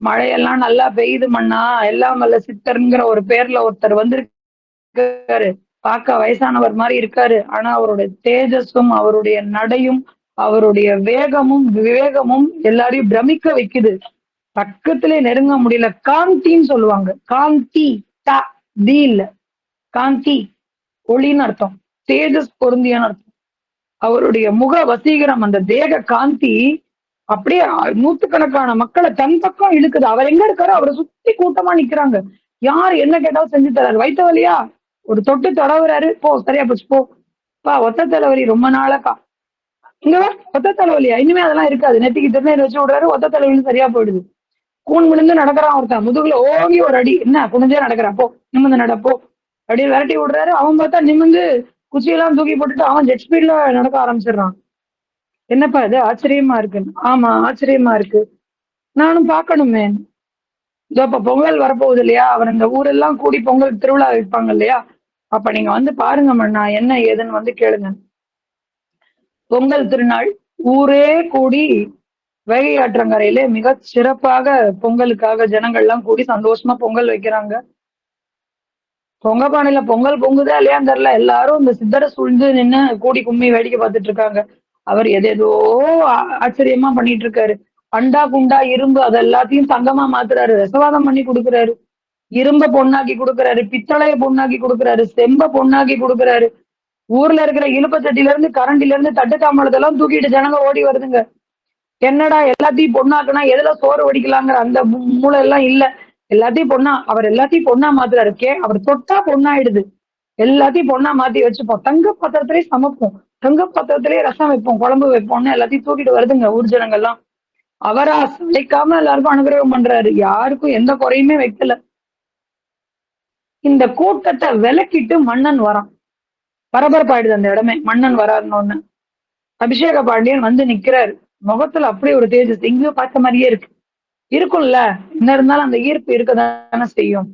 மழையெல்லாம் நல்லா பெய்யுது மன்னா, எல்லாம் வல்ல சித்தர்ங்கிற ஒரு பேர்ல ஒருத்தர் வந்து இருக்காரு, பார்க்க வயசானவர் மாதிரி இருக்காரு. ஆனா அவருடைய தேஜஸும் அவருடைய நடையும் அவருடைய வேகமும் விவேகமும் எல்லாரையும் பிரமிக்க வைக்குது. பக்கத்திலே நெருங்க முடியல. காந்தின்னு சொல்லுவாங்க. காந்தி த தி இல்ல, காந்தி ஒளின்னு அர்த்தம், தேஜஸ் பொருந்தியன்னு அர்த்தம். அவருடைய முக வசீகரம், அந்த தேக காந்தி அப்படியே நூத்துக்கணக்கான மக்களை தன் பக்கம் இழுக்குது. அவர் எங்க இருக்காரோ அவரை சுத்தி கூட்டமா நிக்கிறாங்க. யார் என்ன கேட்டாலும் செஞ்சு தராரு. வயித்த வலியா ஒரு தொட்டு தடவுறாரு, போ சரியா போச்சு போ. பா ஒத்த தலைவலி ரொம்ப நாளக்கா, இங்க வா ஒத்த தலைவலியா, இனிமே அதெல்லாம் இருக்காது. நெத்திக்கு திருநீர் வச்சு விடுறாரு, ஒத்த தலைவலி சரியா போயிடுது. கூன் விழுந்து நடக்கிறான் ஒருத்தன், முதுகுல ஓங்கி ஒரு அடி, என்ன குனிஞ்சே நடக்கிறான், போ நிமிந்து நடப்போ அப்படின்னு விரட்டி விடுறாரு. அவன் பார்த்தா நிமிந்து குச்சியெல்லாம் தூக்கி போட்டுட்டு அவன் ஜெட் ஸ்பீட்ல நடக்க ஆரம்பிச்சிடுறான். என்னப்பா இது ஆச்சரியமா இருக்கு. ஆமா ஆச்சரியமா இருக்கு, நானும் பார்க்கணுமே. இதோ இப்ப பொங்கல் வரப்போகுது இல்லையா, அவர் இந்த ஊரெல்லாம் கூடி பொங்கல் திருவிழா வைப்பாங்க இல்லையா, அப்ப நீங்க வந்து பாருங்க மண்ணா, என்ன ஏதுன்னு வந்து கேளுங்க. பொங்கல் திருநாள் ஊரே கூடி வைகை ஆற்றங்கரையிலே மிக சிறப்பாக பொங்கலுக்காக ஜனங்கள் எல்லாம் கூடி சந்தோஷமா பொங்கல் வைக்கிறாங்க. பொங்க பானையில பொங்கல் பொங்குதா இல்லையான்னு தெரியல, எல்லாரும் இந்த சித்தரை சூழ்ந்து நின்னு கூடி கும்மி வேடிக்கை பார்த்துட்டு இருக்காங்க. அவர் எதேதோ ஆச்சரியமா பண்ணிட்டு இருக்காரு. அண்டா குண்டா இரும்பு அது எல்லாத்தையும் தங்கமா மாத்துறாரு, ரசவாதம் பண்ணி கொடுக்குறாரு. இரும்ப பொண்ணாக்கி கொடுக்குறாரு, பித்தளைய பொண்ணாக்கி கொடுக்குறாரு, செம்ப பொண்ணாக்கி கொடுக்குறாரு. ஊர்ல இருக்கிற இழுப்பச்சட்டில இருந்து கரண்டில இருந்து தட்டு தாம்பளத்தெல்லாம் தூக்கிட்டு ஜனங்க ஓடி வருதுங்க. என்னடா எல்லாத்தையும் பொண்ணாக்குனா எதுல சோறு வடிக்கலாங்கிற அந்த மூளை எல்லாம் இல்ல. எல்லாத்தையும் பொண்ணா, அவர் எல்லாத்தையும் பொண்ணா மாத்துறாரு. அவர் தொட்டா பொண்ணாயிடுது. எல்லாத்தையும் பொண்ணா மாத்தி வச்சுப்போம், தங்க பாத்திரத்திலேயே சமைப்போம், தங்க பாத்திரத்திலேயே ரசம் வைப்போம், குழம்பு வைப்போம்னு எல்லாத்தையும் தூக்கிட்டு வருதுங்க ஊர் ஜனங்கள்லாம். அவரா சளைக்காம எல்லாருக்கும் அனுகிரகம் பண்றாரு, யாருக்கும் எந்த குறையுமே வைக்கல. இந்த கூட்டத்தை விலக்கிட்டு மன்னன் வரான். பரபரப்பாயிடுது அந்த இடமே, மன்னன் வராருன்னு. அபிஷேக பாண்டியன் வந்து நிக்கிறாரு. முகத்துல அப்படியே ஒரு தேஜஸ், எங்கேயோ பார்த்த மாதிரியே இருக்கு. இருக்கும்ல, என்ன இருந்தாலும் அந்த ஈர்ப்பு இருக்கதானே செய்யும்.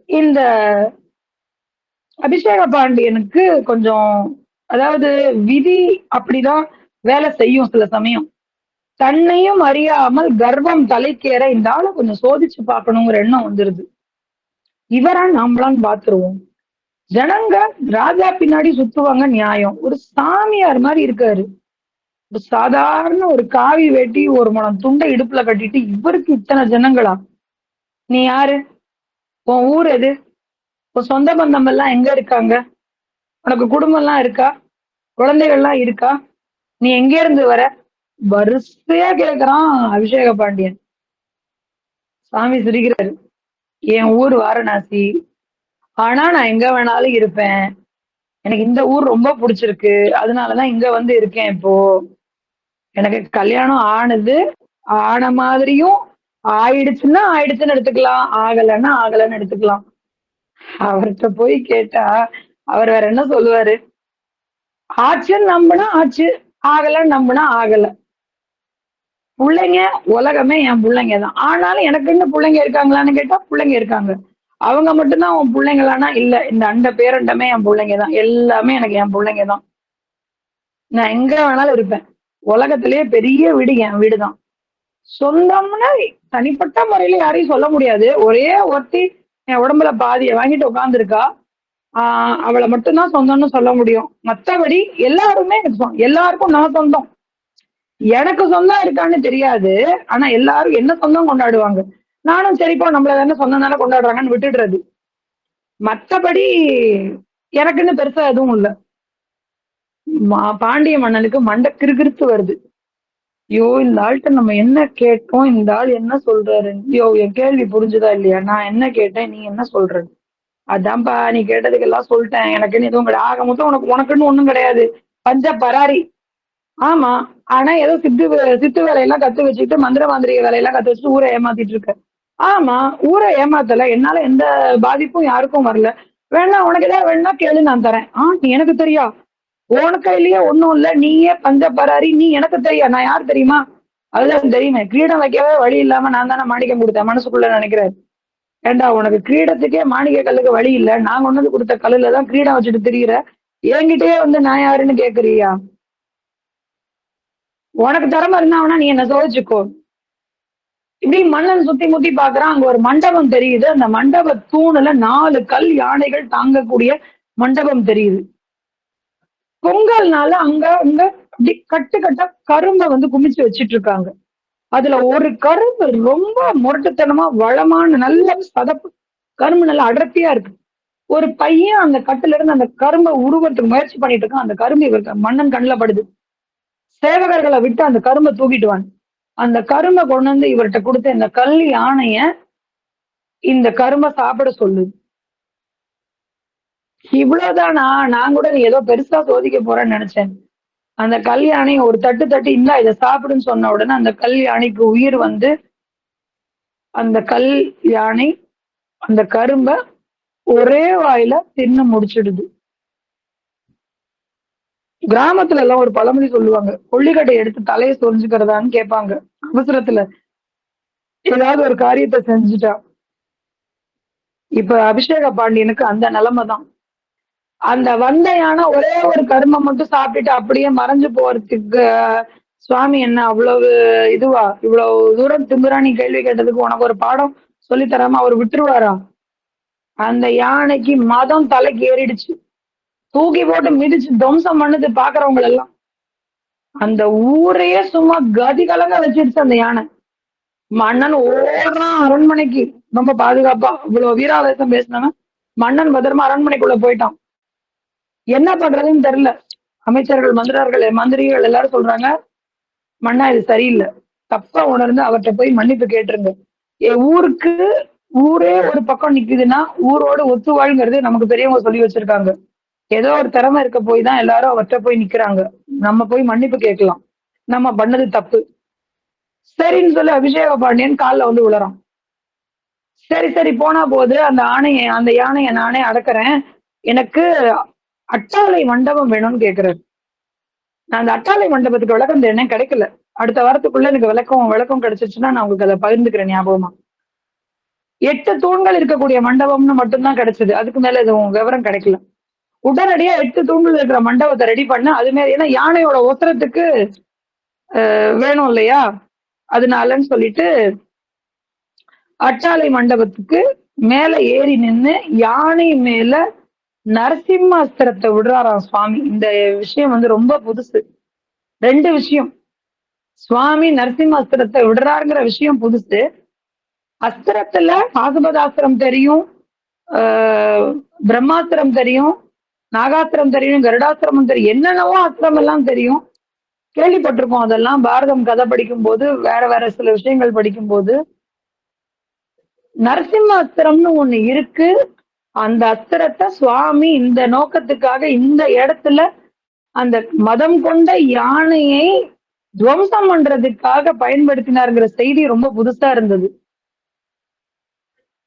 இந்த அபிஷேக பாண்டியனுக்கு கொஞ்சம், அதாவது விதி அப்படிதான் வேலை செய்யும் சில சமயம். தன்னையும் அறியாமல் கர்வம் தலைக்கேற இந்த ஆளை கொஞ்சம் சோதிச்சு பார்க்கணுங்கிற எண்ணம் வந்துருது. இவரா நாமளான்னு பாத்துருவோம். ஜனங்க ராஜா பின்னாடி சுத்துவாங்க நியாயம், ஒரு சாமியார் மாதிரி இருக்காரு. ஒரு சாதாரண ஒரு காவி வெட்டி ஒரு முழம் துண்டை இடுப்புல கட்டிட்டு இவருக்கு இத்தனை ஜனங்களா? நீ யாரு? உன் ஊர் எது? உன் சொந்த பந்தம் எல்லாம் எங்க இருக்காங்க? உனக்கு குடும்பம் எல்லாம் இருக்கா? குழந்தைகள்லாம் இருக்கா? நீ எங்க இருந்து வர? வரிசையா கேக்குறான் அபிஷேக பாண்டியன். சாமி சிரிக்கிறாரு. என் ஊர் வாரணாசி, ஆனா நான் எங்க வேணாலும் இருப்பேன். எனக்கு இந்த ஊர் ரொம்ப பிடிச்சிருக்கு, அதனாலதான் இங்க வந்து இருக்கேன் இப்போ. எனக்கு கல்யாணம் ஆனது, ஆன மாதிரியும் ஆயிடுச்சுன்னா ஆயிடுச்சுன்னு எடுத்துக்கலாம், ஆகலைன்னா ஆகலைன்னு எடுத்துக்கலாம். அவர்கிட்ட போய் கேட்டா அவர் வேற என்ன சொல்லுவாரு? ஆச்சுன்னு நம்பினா ஆச்சு, ஆகலைன்னு நம்பினா ஆகல. பிள்ளைங்க உலகமே என் பிள்ளைங்க தான். ஆனாலும் எனக்குன்னு பிள்ளைங்க இருக்காங்களான்னு கேட்டா பிள்ளைங்க இருக்காங்க. அவங்க மட்டும்தான் உன் பிள்ளைங்களானா இல்ல, இந்த அண்ட பேரண்டமே என் பிள்ளைங்க தான், எல்லாமே எனக்கு என் பிள்ளைங்க தான். நான் எங்க வேணாலும் இருப்பேன். உலகத்திலேயே பெரிய வீடு என் வீடுதான். சொந்தம்னா தனிப்பட்ட முறையில யாரையும் சொல்ல முடியாது. ஒரே ஒருத்தி என் உடம்புல பாதியை வாங்கிட்டு உட்கார்ந்துருக்கா. அவளை மட்டும்தான் சொந்தம்னு சொல்ல முடியும். மத்தபடி எல்லாருமே எல்லாருக்கும் நான் சொந்தம். எனக்கு சொந்தம் இருக்கான்னு தெரியாது, ஆனா எல்லாரும் என்ன சொந்தம் கொண்டாடுவாங்க. நானும் சரிப்பா நம்மள தானே சொந்தம் தானே கொண்டாடுறாங்கன்னு விட்டுடுறது. மத்தபடி எனக்குன்னு பெருசா எதுவும் இல்ல. பாண்டிய மன்னனுக்கு மண்டை கிறுகிறுத்து வருது. ஐயோ இந்த ஆள்கிட்ட நம்ம என்ன கேட்டோம், இந்த ஆள் என்ன சொல்றாரு, ஐயோ என் கேள்வி புரிஞ்சுதா இல்லையா, நான் என்ன கேட்டேன் நீ என்ன சொல்ற? அதான்ப்பா நீ கேட்டதுக்கு எல்லாம் சொல்லிட்டேன், எனக்குன்னு எதுவும் கிடையாது, ஆக மொத்தம் உனக்குன்னு ஒண்ணும் கிடையாது, பஞ்ச பராரி. ஆமா, ஆனா ஏதோ சித்து வேலையெல்லாம் கத்து வச்சுக்கிட்டு மந்திர மாந்திரிக வேலையெல்லாம் கத்து வச்சுட்டு ஊரை ஏமாத்திட்டு இருக்க. ஆமா, ஊரை ஏமாத்தல, என்னால எந்த பாதிப்பும் யாருக்கும் வரல. வேணா உனக்கு ஏதாவது வேணும்னா கேளு நான் தரேன். நீ எனக்கு தெரியா? உனக்கு கையிலயே ஒண்ணும் இல்ல, நீயே பஞ்ச பராரி, நீ எனக்கு தெரியா? நான் யார் தெரியுமா? அதுதான் தெரியுமே, கிரீடம் வைக்கவே வழி இல்லாம நான் தானே மாணிக்கம் கொடுத்தேன் மனசுக்குள்ள நினைக்கிறேன். ஏண்டா உனக்கு கிரீடத்துக்கே மாணிக்க கல்லுக்கு வழி இல்ல, நான் கொண்டு வந்து கொடுத்த கல்லுல தான் கிரீடம் வச்சுட்டு திரியிற, என்கிட்டயே வந்து நான் யாருன்னு கேக்குறியா? உனக்கு திறமை இருந்தாவனா நீ என்ன சோதிச்சுக்கோ. இப்படி மன்னன் சுத்தி முத்தி பாக்குறான். அங்க ஒரு மண்டபம் தெரியுது. அந்த மண்டப தூணுல 4 கல் யானைகள் தாங்கக்கூடிய மண்டபம் தெரியுது. பொங்கல்னால அங்க அங்க அப்படி கட்டு கட்டா கரும்ப வந்து குமிச்சு வச்சிட்டு இருக்காங்க. அதுல ஒரு கரும்பு ரொம்ப முரட்டுத்தனமா வளமான நல்ல சதப்பு கரும்பு நல்லா அடர்த்தியா இருக்கு. ஒரு பையன் அந்த கட்டுல இருந்து அந்த கரும்பை உருவத்துக்கு முயற்சி பண்ணிட்டு இருக்கான். அந்த கரும்பு இவருக்கு மன்னன் கண்ணுல படுது. சேவகர்களை விட்டு அந்த கரும்பை தூக்கிட்டு வாங்க. அந்த கரும்பை கொண்டு வந்து இவர்கிட்ட கொடுத்து இந்த கல் யானைய இந்த கரும்பை சாப்பிட சொல்லுது. இவ்வளவுதானா? நான் கூட நீ ஏதோ பெருசா சோதிக்க போறேன்னு நினைச்சேன். அந்த கல் யானையை ஒரு தட்டு தட்டி இந்தா இதை சாப்பிடுன்னு சொன்ன உடனே அந்த கல் யானைக்கு உயிர் வந்து அந்த கல் யானை அந்த கரும்பை ஒரே வாயில தின்னு முடிச்சிடுது. கிராமத்துல எல்லாம் ஒரு பழமொழி சொல்லுவாங்க, கொள்ளிக்கட்டை எடுத்து தலையை சொரிஞ்சுக்கிறதான்னு கேட்பாங்க. அவசரத்துல ஏதாவது ஒரு காரியத்தை செஞ்சுட்டா. இப்ப அபிஷேக பாண்டியனுக்கு அந்த நிலைமை தான். அந்த வந்த யானை ஒரே ஒரு கரும்பை மட்டும் சாப்பிட்டுட்டு அப்படியே மறைஞ்சு போறதுக்கு சுவாமி என்ன அவ்வளவு இதுவா இவ்வளவு தூரம் திமிராணி கேள்வி கேட்டதுக்கு உனக்கு ஒரு பாடம் சொல்லி தராம அவர் விட்டுருவாரா? அந்த யானைக்கு மதம் தலைக்கு ஏறிடுச்சு. தூக்கி போட்டு மிதிச்சு துவம்சம் பண்ணுது பாக்குறவங்க எல்லாம். அந்த ஊரையே சும்மா கதி கலங்க வச்சிருச்சு அந்த யானை. மன்னன் ஓடுறான் அரண்மனைக்கு. ரொம்ப பாதுகாப்பா இவ்வளவு வீராவேசம் பேசினவன் மன்னன் பத்திரமா அரண்மனைக்குள்ள போயிட்டான். என்ன பண்றதுன்னு தெரியல. அமைச்சர்கள் மந்திரிகள் எல்லாரும் சொல்றாங்க, மன்னா இது சரியில்லை, தப்பா உணர்ந்து அவர்கிட்ட போய் மன்னிப்பு கேட்டுருங்க. என் ஊருக்கு ஊரே ஒரு பக்கம் நிக்குதுன்னா ஊரோட ஒத்து வாழ்ங்கிறது நமக்கு பெரியவங்க சொல்லி வச்சிருக்காங்க. ஏதோ ஒரு திறமை இருக்க போய் தான் எல்லாரும் அவர்கிட்ட போய் நிக்கிறாங்க. நம்ம போய் மன்னிப்பு கேட்கலாம், நம்ம பண்ணது தப்பு. சரின்னு சொல்லி அபிஷேக பாண்டியன் காலில் வந்து விழறான். சரி சரி போனா போது அந்த யானையை நானே அடக்குறேன், எனக்கு அட்டாளை மண்டபம் வேணும்னு கேக்குறாரு. நான் அந்த அட்டாளை மண்டபத்துக்கு விளக்கம் தேடினேன், கிடைக்கல. அடுத்த வாரத்துக்குள்ள எனக்கு விளக்கம் கிடைச்சிச்சுன்னா நான் உங்களுக்கு அதை பகிர்ந்துக்கிறேன் ஞாபகமா. 8 தூண்கள் இருக்கக்கூடிய மண்டபம்னு மட்டும்தான் கிடைச்சது. அதுக்கு மேல எதுவும் விவரம் கிடைக்கல. உடனடியா 8 தூண்கள் இருக்கிற மண்டபத்தை ரெடி பண்ண அது மேல ஏன்னா யானையோட ஒசரத்துக்கு வேணும் இல்லையா, அதனாலன்னு சொல்லிட்டு அட்டாளை மண்டபத்துக்கு மேல ஏறி நின்னு யானை மேல நரசிம்மாஸ்திரத்தை விடுறாராம் சுவாமி. இந்த விஷயம் வந்து ரொம்ப புதுசு. 2 விஷயம். சுவாமி நரசிம்மாஸ்திரத்தை விடுறாருங்கிற விஷயம் புதுசு. அஸ்திரத்துல பாசுபதாஸ்திரம் தெரியும், பிரம்மாஸ்திரம் தெரியும், நாகாஸ்திரம் தெரியும், கருடாஸ்திரமும் தெரியும், என்னென்னவோ அஸ்திரம் எல்லாம் தெரியும், கேள்விப்பட்டிருக்கோம். அதெல்லாம் பாரதம் கதை படிக்கும் போது வேற வேற சில விஷயங்கள் படிக்கும் போது நரசிம்ம அஸ்திரம்னு ஒண்ணு இருக்கு. அந்த அஸ்திரத்தை சுவாமி இந்த நோக்கத்துக்காக இந்த இடத்துல அந்த மதம் கொண்ட யானையை துவம்சம் பண்றதுக்காக பயன்படுத்தினாருங்கிற செய்தி ரொம்ப புதுசா இருந்தது.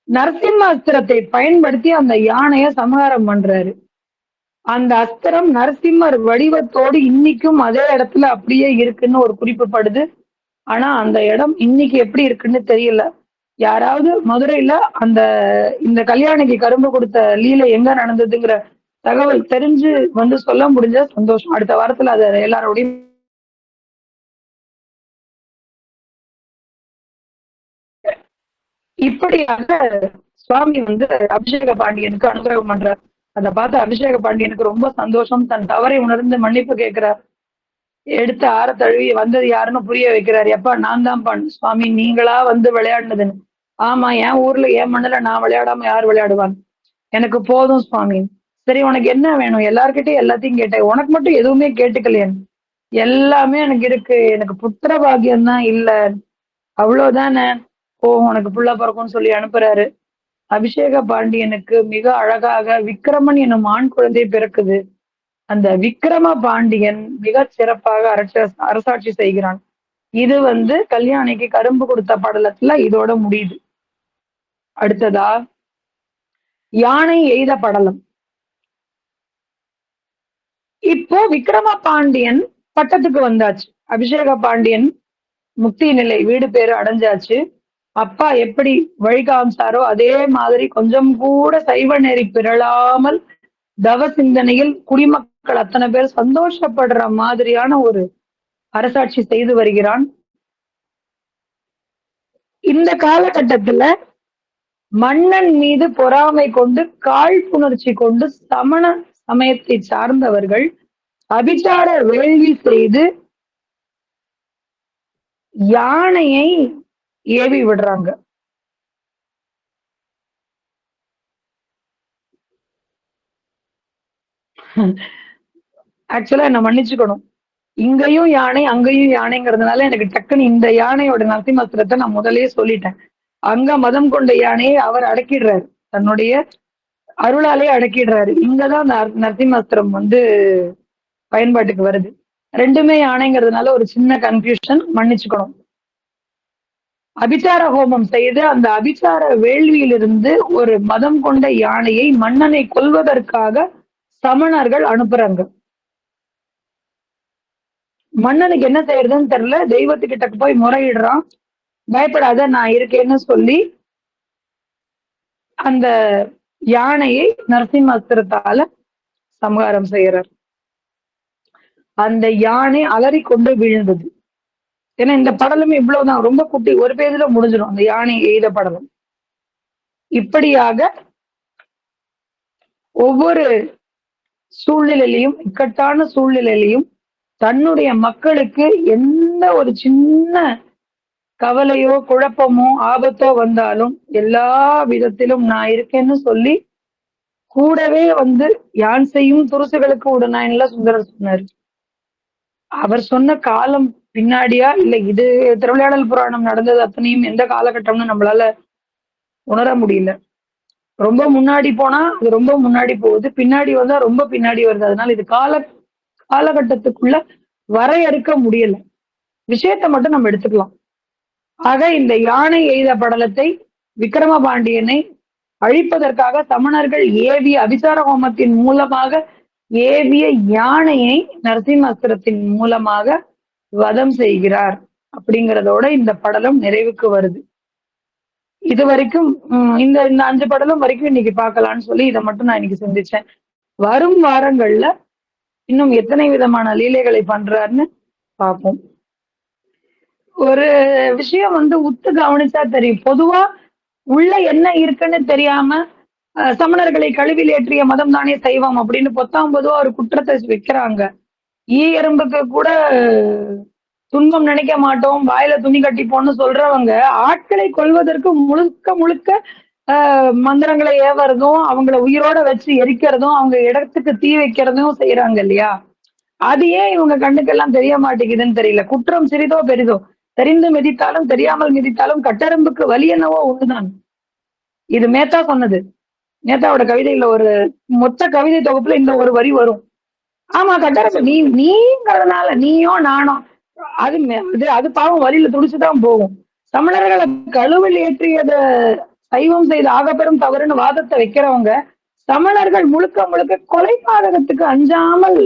நரசிம்ம அஸ்திரத்தை பயன்படுத்தி அந்த யானைய சமகாரம் பண்றாரு. அந்த அஸ்திரம் நரசிம்மர் வடிவத்தோடு இன்னைக்கும் அதே இடத்துல அப்படியே இருக்குன்னு ஒரு குறிப்பு படுது. ஆனா அந்த இடம் இன்னைக்கு எப்படி இருக்குன்னு தெரியல. யாராவது மதுரையில அந்த இந்த கல்யாணிக்கு கரும்பு கொடுத்த லீலை எங்க நடந்ததுங்கிற தகவல் தெரிஞ்சு வந்து சொல்ல முடிஞ்ச சந்தோஷம். அடுத்த வாரத்துல அதை எல்லாரோடையும் இப்படியாக சுவாமி வந்து அபிஷேக பாண்டியனுக்கு அனுகிரகம் பண்றார். அதை பார்த்து அபிஷேக பாண்டியனுக்கு ரொம்ப சந்தோஷம். தன் தவறை உணர்ந்து மன்னிப்பு கேட்கிறார். எடுத்து ஆற தழுவி வந்தது யாருன்னு புரிய வைக்கிறாரு. எப்பா நான் தான் சுவாமி, நீங்களா வந்து விளையாடுனதுன்னு. ஆமா, என் ஊர்ல என் மண்ணுல நான் விளையாடாம யார் விளையாடுவான், எனக்கு போதும் சுவாமி. சரி உனக்கு என்ன வேணும்? எல்லார்கிட்டயும் எல்லாத்தையும் கேட்டேன், உனக்கு மட்டும் எதுவுமே கேட்டுக்கலையேன். எல்லாமே எனக்கு இருக்கு, எனக்கு புத்திர பாக்கியம் தான் இல்ல, அவ்வளவுதானே. ஓ உனக்கு புள்ள பிறக்கும்னு சொல்லி அனுப்புறாரு. அபிஷேக பாண்டியனுக்கு மிக அழகாக விக்கிரமன் என்னும் ஆண் குழந்தை பிறக்குது. அந்த விக்கிரம பாண்டியன் மிக சிறப்பாக அரசாட்சி செய்கிறான். இது வந்து கல்யாணிக்கு கரும்பு கொடுத்த படலத்துல இதோட முடியுது. அடுத்ததா யானை எய்த படலம். இப்போ விக்கிரம பாண்டியன் பட்டத்துக்கு வந்தாச்சு. அபிஷேக பாண்டியன் முக்தி நிலை வீடு பேரு அடைஞ்சாச்சு. அப்பா எப்படி வழி காமிச்சாரோ அதே மாதிரி கொஞ்சம் கூட சைவ நெறி பிறழாமல் தவ சிந்தனையில் குடிமக்கள் அத்தனை பேர் சந்தோஷப்படுற மாதிரியான ஒரு அரசாட்சி செய்து வருகிறான். இந்த காலகட்டத்துல மன்னன் மீது பொறாமை கொண்டு காழ்ப்புணர்ச்சி கொண்டு சமண சமயத்தை சார்ந்தவர்கள் அபிச்சார வேள்வி செய்து யானையை ஏவி விடுறாங்க. ஆக்சுவலா என்ன மன்னிச்சுக்கணும், இங்கேயும் யானை அங்கேயும் யானைங்கிறதுனால எனக்கு டக்குன்னு இந்த யானையோட நரசிம்மாஸ்திரத்தை நான் முதல்லயே சொல்லிட்டேன். அங்க மதம் கொண்ட யானையை அவர் அடக்கிடுறாரு, தன்னுடைய அருளாலே அடக்கிடுறாரு. இங்கதான் நரசிம்மாஸ்திரம் பயன்பாட்டுக்கு வருது. ரெண்டுமே யானைங்கிறதுனால ஒரு சின்ன கன்ஃபியூஷன், மன்னிச்சுக்கணும். அபிச்சார ஹோமம் செய்து அந்த அபிச்சார வேள்வியிலிருந்து ஒரு மதம் கொண்ட யானையை மன்னனை கொல்வதற்காக சமணர்கள் அனுப்புறாங்க. மன்னனுக்கு என்ன செய்யறதுன்னு தெரியல, தெய்வத்துக்கிட்ட போய் முறையிடுறான். பயப்படாத நான் இருக்கேன்னு சொல்லி அந்த யானையை நரசிம்மாஸ்திரத்தால சம்ஹாரம் செய்யறார். அந்த யானை அலறி கொண்டு விழுந்தது. ஏன்னா இந்த படலமே இவ்வளவுதான், ரொம்ப குட்டி, ஒரு பேஜ்ல முடிஞ்சிடும் அந்த யானை எய்த படலம். இப்படியாக ஒவ்வொரு சூழ்நிலையிலையும், இக்கட்டான சூழ்நிலையிலையும் தன்னுடைய மக்களுக்கு எந்த ஒரு சின்ன கவலையோ குழப்பமோ ஆபத்தோ வந்தாலும் எல்லா விதத்திலும் நான் இருக்கேன்னு சொல்லி கூடவே யான் செய்யும் துருசுகளுக்கு உடனாயின்ல சுந்தரர் சொன்னாரு. அவர் சொன்ன காலம் பின்னாடியா இல்ல இது திருவிளையாடல் புராணம் நடந்தது அத்தனையும் எந்த காலகட்டம்னு நம்மளால உணர முடியல. ரொம்ப முன்னாடி போனா அது ரொம்ப முன்னாடி போகுது, பின்னாடி வந்தா ரொம்ப பின்னாடி வருது. அதனால இது காலகட்டத்துக்குள்ள வரையறுக்க முடியல. விஷயத்தை மட்டும் நம்ம எடுத்துக்கலாம். ஆக இந்த யானை எய்த படலத்தை விக்கிரம பாண்டியனை அழிப்பதற்காக சமணர்கள் ஏவிய அபிசார ஹோமத்தின் மூலமாக ஏவிய யானையை நரசிம்மாஸ்திரத்தின் மூலமாக வதம் செய்கிறார் அப்படிங்கிறதோட இந்த படலம் நிறைவுக்கு வருது. இது வரைக்கும் இந்த 5 படலம் வரைக்கும் இன்னைக்கு பார்க்கலாம்னு சொல்லி இதை மட்டும் நான் இன்னைக்கு சிந்திச்சேன். வரும் வாரங்கள்ல இன்னும் எத்தனை விதமான லீலைகளை பண்றாருன்னு பார்ப்போம். ஒரு விஷயம் உத்து கவனிச்சா தெரியும். பொதுவா உள்ள என்ன இருக்குன்னு தெரியாம சமணர்களை கழுவில் ஏற்றிய மதம் தானே சைவம் அப்படின்னு பொத்தாம்பதுவா ஒரு குற்றத்தை வைக்கிறாங்க. ஈ எறும்புக்கு கூட துன்பம் நினைக்க மாட்டோம், வாயில துணி கட்டிப்போன்னு சொல்றவங்க ஆட்களை கொல்வதற்கு முழுக்க முழுக்க மந்திரங்களை ஏவறதும், அவங்கள உயிரோட வச்சு எரிக்கிறதும், அவங்க இடத்துக்கு தீ வைக்கிறதும் செய்யறாங்க இல்லையா? அது ஏன் இவங்க கண்ணுக்கெல்லாம் தெரிய மாட்டேங்குதுன்னு தெரியல. குற்றம் சிறிதோ பெரிதோ, தெரிந்து மிதித்தாலும் தெரியாமல் மிதித்தாலும் கட்டெரும்புக்கு வலி என்னவோ ஒண்ணுதான். இது மேத்தா சொன்னது. மேத்தாவோட கவிதையில ஒரு மொத்த கவிதை தொகுப்புல இந்த ஒரு வரி வரும். ஆமா, கட்டெரும்பு நீங்கிறதுனால நீயோ நானோ அது அது பாவம் வழியில துடிச்சுதான் போகும். தமிழர்களை கழுவில் ஏற்றியத சைவம் செய்த ஆகப்பெரும் தவறுன்னு வாதத்தை வைக்கிறவங்க சமணர்கள் முழுக்க முழுக்க கொலை பாதகத்துக்கு அஞ்சாமல்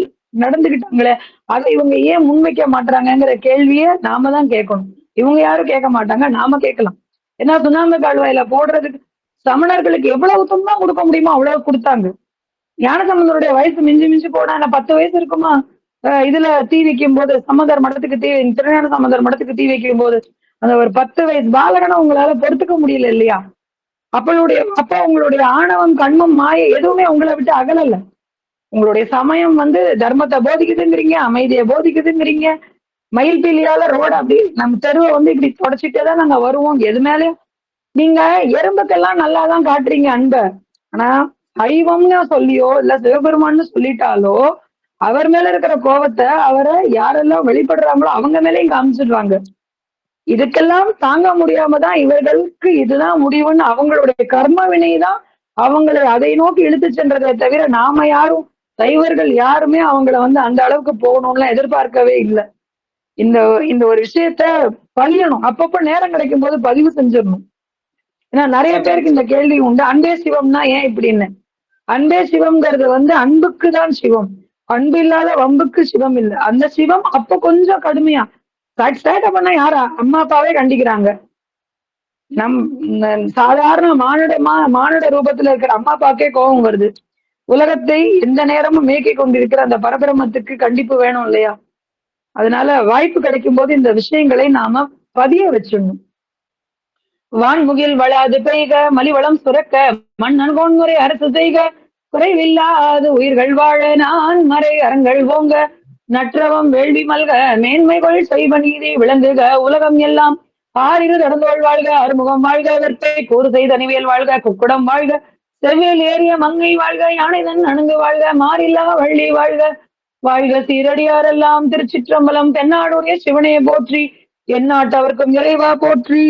நடந்துகிட்டாங்களே, அதை இவங்க ஏன் முன்வைக்க மாட்டாங்கிற கேள்வியை நாம தான் கேட்கணும். இவங்க யாரும் கேட்க மாட்டாங்க, நாம கேட்கலாம். ஏன்னா சுண்ணாம்பு கால்வாயில போடுறதுக்கு சமணர்களுக்கு எவ்வளவு துன்பம் கொடுக்க முடியுமோ அவ்வளவு கொடுத்தாங்க. ஞானசம்பந்தருடைய வயசு மிஞ்சி மிஞ்சி போனா என்ன 10 வயசு இருக்குமா? இதுல தீ வைக்கும் போது சம்பந்தர் மடத்துக்கு திருஞான சம்பந்தர் மடத்துக்கு தீ வைக்கும் போது அந்த ஒரு 10 வயசு பாலகனை உங்களால பொறுத்துக்க முடியல இல்லையா? அப்ப உங்களுடைய ஆணவம், கண்மம், மாய எதுவுமே உங்களை விட்டு அகலல்ல. உங்களுடைய சமயம் தர்மத்தை போதிக்குதுங்கிறீங்க, அமைதியை போதிக்குதுங்கிறீங்க. மயில் பீலியால ரோடு அப்படி நம்ம தெருவை இப்படி தொடச்சிட்டேதான் நாங்க வருவோம். எது மேலயும் நீங்க எறும்புக்கெல்லாம் நல்லாதான் காட்டுறீங்க அன்ப. ஆனா சைவம்னு சொல்லியோ இல்ல சிவபெருமான்னு சொல்லிட்டாலோ அவர் மேல இருக்கிற கோபத்தை அவரை யாரெல்லாம் வெளிப்படுறாங்களோ அவங்க மேலேயும் காமிச்சிடுறாங்க. இதுக்கெல்லாம் தாங்க முடியாம தான் இவர்களுக்கு இதுதான் முடிவுன்னு அவங்களுடைய கர்ம வினைதான் அவங்களை அதை நோக்கி இழுத்து சென்றதை தவிர நாம யாரும் சைவர்கள் யாருமே அவங்கள அந்த அளவுக்கு போகணும்லாம் எதிர்பார்க்கவே இல்லை. இந்த இந்த ஒரு விஷயத்த பதியணும். அப்பப்ப நேரம் கிடைக்கும் போது பதிவு செஞ்சிடணும். ஏன்னா நிறைய பேருக்கு இந்த கேள்வி உண்டு, அன்பே சிவம்னா ஏன் இப்படின்னு. அன்பே சிவம்ங்கிறது அன்புக்கு தான் சிவம், அன்பு இல்லாத வம்புக்கு சிவம் இல்லை. அந்த சிவம் அப்ப கொஞ்சம் கடுமையா சேட்டை பண்ணா யாரா அம்மா அப்பாவே கண்டிக்கிறாங்க. சாதாரண மானுட ரூபத்துல இருக்கிற அம்மா அப்பாக்கே கோபம் வருது. உலகத்தை எந்த நேரமும் மேய்க்கி கொண்டிருக்கிற அந்த பரபிரமத்துக்கு கண்டிப்பு வேணும் இல்லையா? அதனால வாய்ப்பு கிடைக்கும் போது இந்த விஷயங்களை நாம பதிய வச்சிடணும். வான்முகில் வளாது பெய்க மலிவளம் சுரக்க மன்னன் கோன்முறை அரசு செய்க குறைவில்லாது உயிர்கள் வாழ நான் மறை அறங்கள் ஓங்க நற்றவம் வேள்வி மல்க மேன்மைகள் செய்வ நீதி விளங்குக உலகம் எல்லாம் ஆறிரு நடந்தோள் வாழ்க அறுமுகம் வாழ்க வெற்பை கூறு செய்த நிவியல் வாழ்க குக்குடம் வாழ்க செவ்வியல் ஏறிய மங்கை வாழ்க யானைதன் அணங்கு வாழ்க மாறில்லா வள்ளி வாழ்க வாழ்க சீரடியாரெல்லாம் திருச்சிற்றம்பலம் தென்னாடுடைய சிவனையை போற்றி எந்நாட்டவர்க்கும் இறைவா போற்றி.